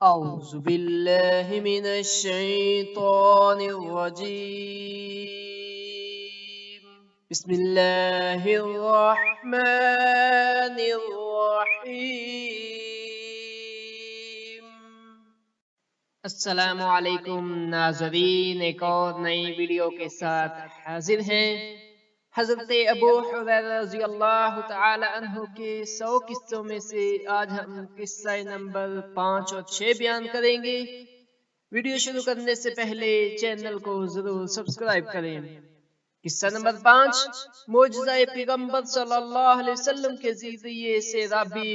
أعوذ بالله من الشيطان الرجيم بسم الله الرحمن الرحيم السلام علیکم ناظرین، ایک اور نئی ویڈیو کے ساتھ حاضر ہیں۔ حضرت ابو حریرہ رضی اللہ تعالی عنہ کے 100 قصوں میں سے آج ہم قصہ نمبر 5 اور 6 بیان کریں گے۔ ویڈیو شروع کرنے سے پہلے چینل کو ضرور سبسکرائب کریں۔ قصہ نمبر 5، معجزہ پیغمبر صلی اللہ علیہ وسلم کے ذریعے سے رابی۔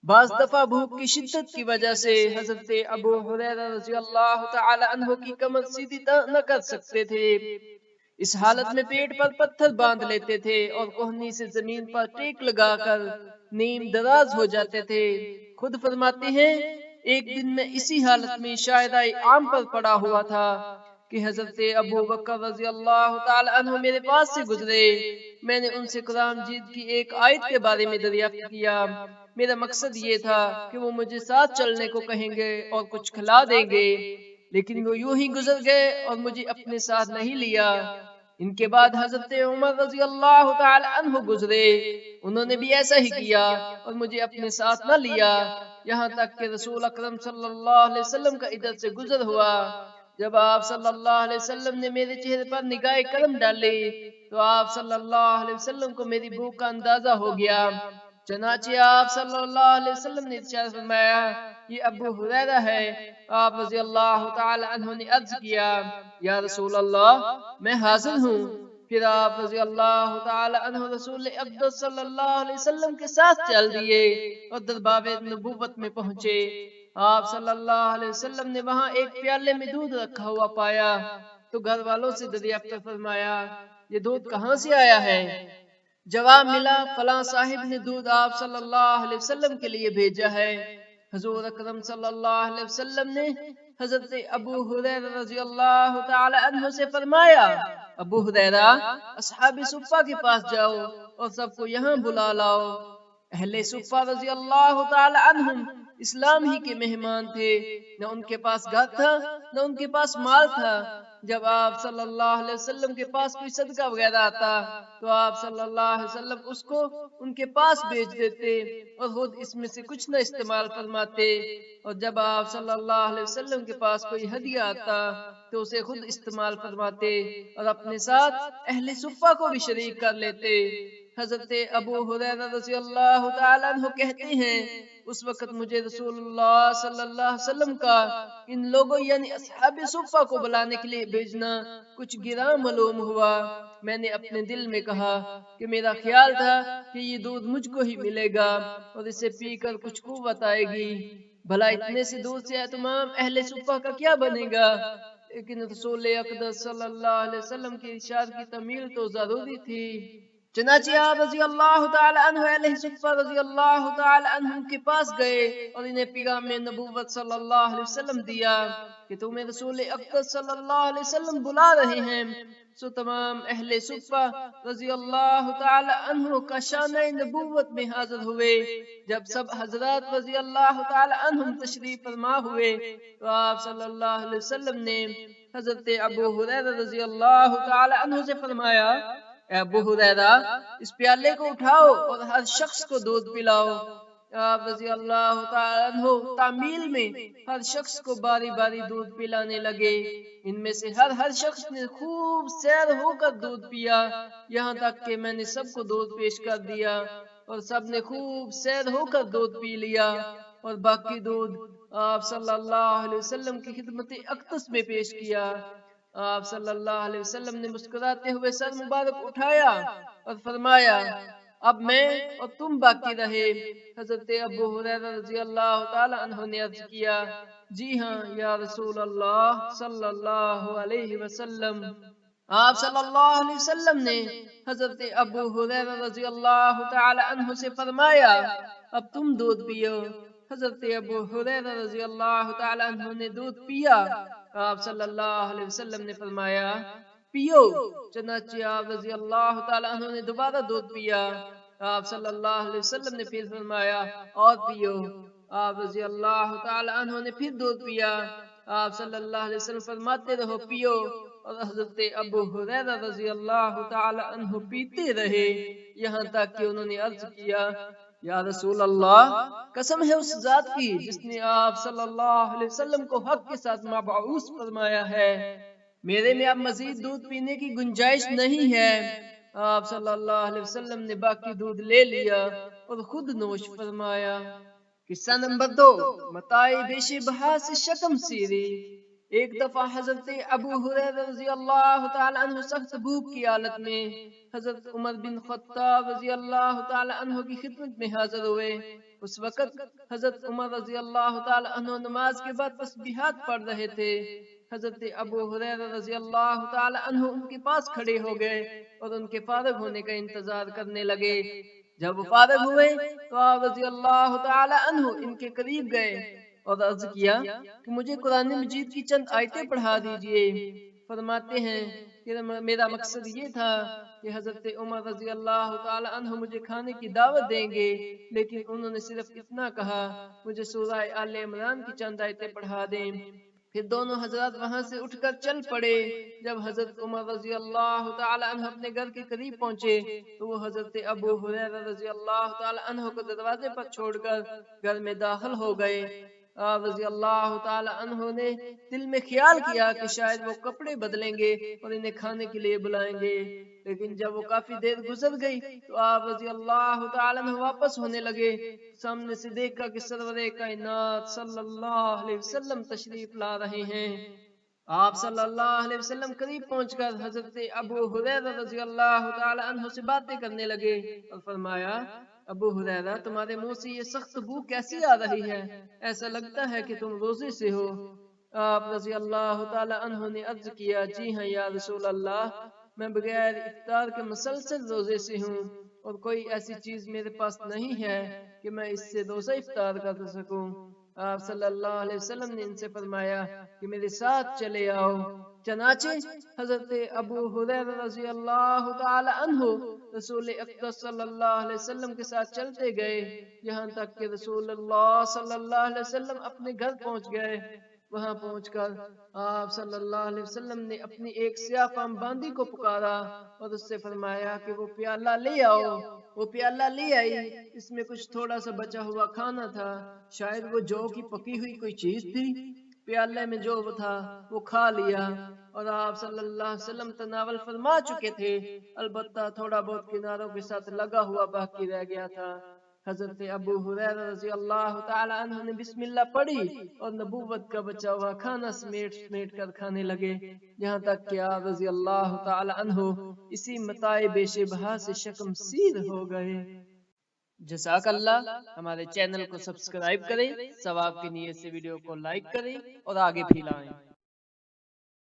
بعض دفعہ بھوک کی شدت کی وجہ سے حضرت ابو حریرہ رضی اللہ تعالی عنہ کی کمر سیدھی نہ کر سکتے تھے۔ اس حالت میں پیٹ پر پتھر باندھ لیتے تھے اور کوہنی سے زمین پر ٹیک لگا کر نیم دراز ہو جاتے تھے۔ خود فرماتے ہیں، ایک دن میں اسی حالت میں شاعرہ عام پر پڑا ہوا تھا کہ حضرت ابو بکر رضی اللہ تعالی عنہ میرے پاس سے گزرے۔ میں نے ان سے قرآن مجید کی ایک آیت کے بارے میں دریافت کیا۔ میرا مقصد یہ تھا کہ وہ مجھے ساتھ چلنے کو کہیں گے اور کچھ کھلا دیں گے، لیکن وہ یوں ہی گزر گئے اور مجھے اپنے ساتھ نہیں لیا۔ ان کے بعد حضرت عمر رضی اللہ تعالی عنہ گزرے، انہوں نے بھی ایسا ہی کیا اور مجھے اپنے ساتھ نہ لیا، یہاں تک کہ رسول اکرم صلی اللہ علیہ وسلم کا ادھر سے گزر ہوا۔ جب آپ صلی اللہ علیہ وسلم نے میرے چہرے پر نگاہ کرم ڈالی تو آپ صلی اللہ علیہ وسلم کو میری بھوک کا اندازہ ہو گیا۔ چنانچہ آپ صلی اللہ علیہ وسلم نے ارشاد فرمایا، یہ ابو حریرہ ہے۔ آپ رضی اللہ تعالی عنہ نے عرض کیا، یا رسول اللہ، میں حاضر ہوں۔ پھر آپ رضی اللہ تعالی عنہ رسول اقدس صلی اللہ علیہ وسلم کے ساتھ چل دیے اور دربار نبوت میں پہنچے۔ آپ صلی اللہ علیہ وسلم نے وہاں ایک پیالے میں دودھ رکھا ہوا پایا تو گھر والوں سے دریافت فرمایا، یہ دودھ کہاں سے آیا ہے؟ جواب ملا، فلاں صاحب نے دودھ آپ صلی اللہ علیہ وسلم کے لیے بھیجا ہے۔ حضور اکرم صلی اللہ علیہ وسلم نے حضرت ابو حریرہ رضی اللہ تعالی عنہ سے فرمایا، ابو حریرہ، اصحاب صفہ کے پاس جاؤ اور سب کو یہاں بلا لاؤ۔ اہل صفہ رضی اللہ تعالی عنہم اسلام ہی کے مہمان تھے، نہ ان کے پاس گھر تھا نہ ان کے پاس مال تھا۔ جب آپ صلی اللہ علیہ وسلم کے پاس کوئی صدقہ وغیرہ آتا تو آپ صلی اللہ علیہ وسلم اس کو ان کے پاس بھیج دیتے اور خود اس میں سے کچھ نہ استعمال فرماتے، اور جب آپ صلی اللہ علیہ وسلم کے پاس کوئی ہدیہ آتا تو اسے خود استعمال فرماتے اور اپنے ساتھ اہل صفہ کو بھی شریک کر لیتے۔ حضرت ابو حریرہ رضی اللہ تعالیٰ عنہ کہتے ہیں، اس وقت مجھے رسول اللہ صلی اللہ علیہ وسلم کا ان لوگوں یعنی اصحاب صفہ کو بلانے کے لیے بھیجنا کچھ گراں معلوم ہوا۔ میں نے اپنے دل میں کہا کہ میرا خیال تھا کہ یہ دودھ مجھ کو ہی ملے گا اور اسے پی کر کچھ قوت آئے گی، بھلا اتنے سے دودھ سے تمام اہل صفہ کا کیا بنے گا؟ لیکن رسول اقدس صلی اللہ علیہ وسلم کے ارشاد کی تعمیل تو ضروری تھی۔ چنانچہ آپ رضی اللہ تعالی عنہ اہل صفہ رضی اللہ تعالی عنہ کے پاس گئے اور انہیں پیغام نبوت صلی اللہ علیہ وسلم دیا کہ تمہیں رسول اقدس صلی اللہ علیہ وسلم بلا رہے ہیں۔ سو تمام اہل صفہ رضی اللہ تعالی عنہ کا شانہ نبوت میں حاضر ہوئے۔ جب سب حضرات رضی اللہ تعالی عنہم تشریف فرما ہوئے تو آپ صلی اللہ علیہ وسلم نے حضرت ابو حریرہ رضی اللہ تعالی عنہ سے فرمایا، اے ابو حریرہ، اس پیالے کو اٹھاؤ اور ہر شخص کو دودھ پلاؤ۔ آپ رضی اللہ تعالی عنہ تعمیل میں ہر شخص کو باری باری دودھ پلانے لگے۔ ان میں سے ہر شخص نے خوب سیر ہو کر دودھ پیا، یہاں تک کہ میں نے سب کو دودھ پیش کر دیا اور سب نے خوب سیر ہو کر دودھ پی لیا، اور باقی دودھ آپ صلی اللہ علیہ وسلم کی خدمت اقدس میں پیش کیا۔ آپ صلی اللہ علیہ وسلم نے مسکراتے ہوئے سر مبارک اٹھایا اور فرمایا، اب میں اور تم باقی رہے۔ حضرت ابو حریرہ رضی اللہ تعالی عنہ نے عرض کیا، جی ہاں یا رسول اللہ صلی اللہ علیہ وسلم۔ آپ صلی اللہ علیہ وسلم نے حضرت ابو حریرہ رضی اللہ تعالی عنہ سے فرمایا، اب تم دودھ پیو۔ حضرت ابو حریرہ رضی اللہ تعالی عنہ نے دودھ پیا۔ آپ صلی اللہ علیہ وسلم نے فرمایا، پیو۔ چنانچہ آپ رضی اللہ تعالی عنہ نے دوبارہ دودھ پیا۔ آپ صلی اللہ علیہ وسلم نے پھر فرمایا، اور پیو۔ آپ رضی اللہ تعالی عنہ نے پھر دودھ پیا۔ آپ صلی اللہ علیہ وسلم فرماتے رہو پیو، اور حضرت ابو ہریرہ رضی اللہ تعالی عنہ پیتے رہے، یہاں تک کہ انہوں نے عرض کیا یا رسول اللہ، قسم ہے اس ذات کی جس نے آپ صلی اللہ علیہ وسلم کو حق کے ساتھ مبعوث فرمایا ہے، میرے میں اب مزید دودھ پینے کی گنجائش نہیں ہے۔ آپ صلی اللہ علیہ وسلم نے باقی دودھ لے لیا اور خود نوش فرمایا۔ قصہ نمبر 2، متاع بیش بہا سے شکم سیری۔ ایک دفعہ حضرت ابو ہریرہ رضی اللہ تعالی عنہ سخت بھوک کی حالت میں حضرت عمر بن خطاب رضی اللہ تعالی عنہ کی خدمت میں حاضر ہوئے۔ اس وقت حضرت عمر رضی اللہ تعالی عنہ نماز کے بعد تسبیحات پڑھ رہے تھے۔ حضرت ابو ہریرہ رضی اللہ تعالی عنہ ان کے پاس کھڑے ہو گئے اور ان کے فارغ ہونے کا انتظار کرنے لگے۔ جب وہ فارغ ہوئے تو آپ رضی اللہ تعالی عنہ ان کے قریب گئے اور عرض کیا کہ مجھے قرآن مجید کی چند آیتیں پڑھا دیجئے۔ فرماتے ہیں کہ میرا مقصد یہ تھا کہ حضرت عمر رضی اللہ تعالی عنہ مجھے کھانے کی دعوت دیں گے، لیکن انہوں نے صرف اتنا کہا مجھے سورہ آل عمران کی چند آیتیں پڑھا دیں۔ پھر دونوں حضرات وہاں سے اٹھ کر چل پڑے۔ جب حضرت عمر رضی اللہ تعالی عنہ اپنے گھر کے قریب پہنچے تو وہ حضرت ابو ہریرہ رضی اللہ تعالی عنہ کو دروازے پر چھوڑ کر گھر میں داخل ہو گئے۔ آپ رضی اللہ تعالی عنہ نے دل میں خیال کیا کہ شاید وہ کپڑے بدلیں گے اور انہیں کھانے کے لیے بلائیں گے، لیکن جب وہ کافی دیر گزر گئی تو آپ رضی اللہ تعالی عنہ واپس ہونے لگے۔ سامنے سے دیکھا کہ سرور کائنات صلی اللہ علیہ وسلم تشریف لا رہے ہیں۔ آپ صلی اللہ علیہ وسلم قریب پہنچ کر حضرت ابو ہریرہ رضی اللہ تعالی عنہ سے باتیں کرنے لگے اور فرمایا ابو ہریرہ، تمہارے منہ سے یہ سخت بو کیسی آ رہی ہے؟ ایسا لگتا ہے کہ تم روزے سے ہو۔ آپ رضی اللہ تعالی عنہ نے عرض کیا جی ہاں یا رسول اللہ، میں بغیر افطار کے مسلسل روزے سے ہوں اور کوئی ایسی چیز میرے پاس نہیں ہے کہ میں اس سے روزہ افطار کر سکوں۔ آپ صلی اللہ علیہ وسلم نے ان سے فرمایا کہ میرے ساتھ چلے آؤ۔ چنانچہ حضرت ابو ہریرہ رضی اللہ تعالی عنہ رسول اقدس صلی اللہ علیہ وسلم کے ساتھ چلتے گئے، یہاں تک کہ رسول اللہ صلی اللہ علیہ وسلم اپنے گھر پہنچ گئے۔ وہاں پہنچ کر آپ صلی اللہ علیہ وسلم نے اپنی ایک سیاہ فام باندی کو پکارا اور اس سے فرمایا کہ وہ پیالہ لے آؤ۔ وہ پیالہ لے آئی، اس میں کچھ تھوڑا سا بچا ہوا کھانا تھا، شاید وہ جو کی پکی ہوئی کوئی چیز تھی۔ پیالے میں جو تھا وہ کھا لیا اور آپ صلی اللہ علیہ وسلم تناول فرما چکے تھے، البتہ تھوڑا بہت کناروں کے ساتھ لگا ہوا باقی رہ گیا تھا۔ حضرت ابو ہریرہ رضی اللہ تعالی عنہ نے بسم اللہ پڑھی اور نبوت کا بچا ہوا کھانا سمیٹ کر کھانے لگے، یہاں تک کہ آپ رضی اللہ تعالی عنہ اسی متاع بیش بہا سے شکم سیر ہو گئے۔ جزاک اللہ۔ ہمارے چینل کو سبسکرائب کریں، ثواب کی نیت سے ویڈیو کو لائک کریں اور آگے پھیلائیں۔